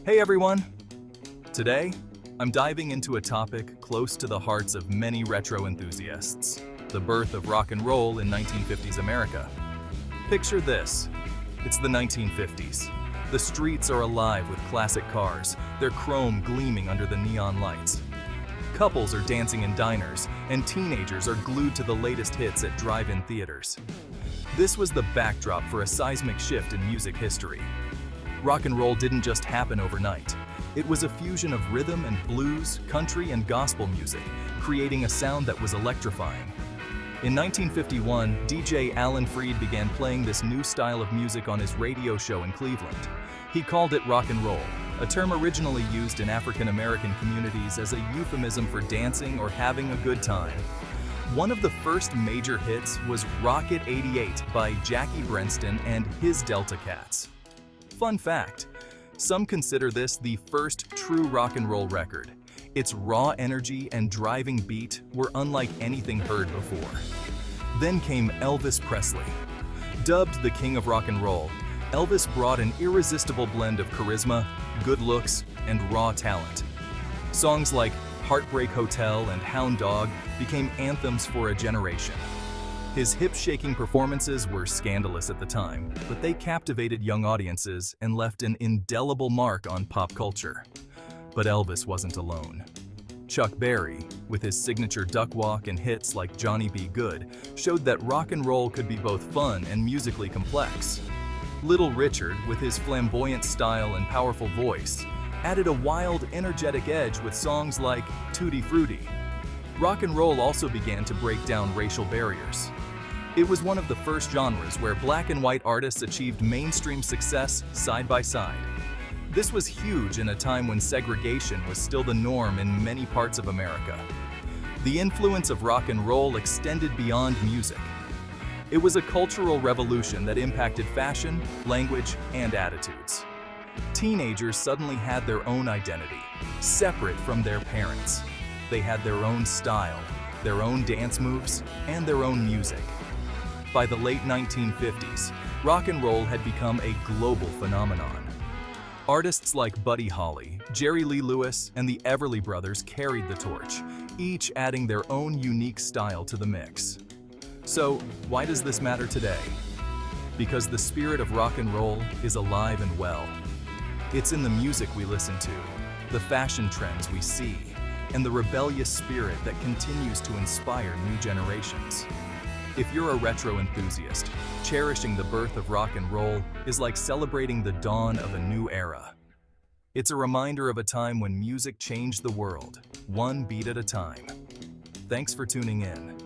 Hey everyone! Today, I'm diving into a topic close to the hearts of many retro enthusiasts, the birth of rock and roll in 1950s America. Picture this. It's the 1950s. The streets are alive with classic cars, their chrome gleaming under the neon lights. Couples are dancing in diners, and teenagers are glued to the latest hits at drive-in theaters. This was the backdrop for a seismic shift in music history. Rock and roll didn't just happen overnight. It was a fusion of rhythm and blues, country and gospel music, creating a sound that was electrifying. In 1951, DJ Alan Freed began playing this new style of music on his radio show in Cleveland. He called it rock and roll, a term originally used in African-American communities as a euphemism for dancing or having a good time. One of the first major hits was Rocket 88 by Jackie Brenston and his Delta Cats. Fun fact, some consider this the first true rock and roll record. Its raw energy and driving beat were unlike anything heard before. Then came Elvis Presley. Dubbed the king of rock and roll, Elvis brought an irresistible blend of charisma, good looks, and raw talent. Songs like Heartbreak Hotel and Hound Dog became anthems for a generation. His hip-shaking performances were scandalous at the time, but they captivated young audiences and left an indelible mark on pop culture. But Elvis wasn't alone. Chuck Berry, with his signature duck walk and hits like Johnny B. Good, showed that rock and roll could be both fun and musically complex. Little Richard, with his flamboyant style and powerful voice, added a wild, energetic edge with songs like Tutti Frutti. Rock and roll also began to break down racial barriers. It was one of the first genres where black and white artists achieved mainstream success side by side. This was huge in a time when segregation was still the norm in many parts of America. The influence of rock and roll extended beyond music. It was a cultural revolution that impacted fashion, language, and attitudes. Teenagers suddenly had their own identity, separate from their parents. They had their own style, their own dance moves, and their own music. By the late 1950s, rock and roll had become a global phenomenon. Artists like Buddy Holly, Jerry Lee Lewis, and the Everly Brothers carried the torch, each adding their own unique style to the mix. So, why does this matter today? Because the spirit of rock and roll is alive and well. It's in the music we listen to, the fashion trends we see, and the rebellious spirit that continues to inspire new generations. If you're a retro enthusiast, cherishing the birth of rock and roll is like celebrating the dawn of a new era. It's a reminder of a time when music changed the world, one beat at a time. Thanks for tuning in.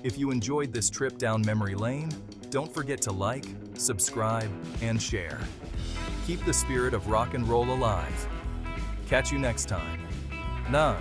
If you enjoyed this trip down memory lane, don't forget to like, subscribe, and share. Keep the spirit of rock and roll alive. Catch you next time. Nah.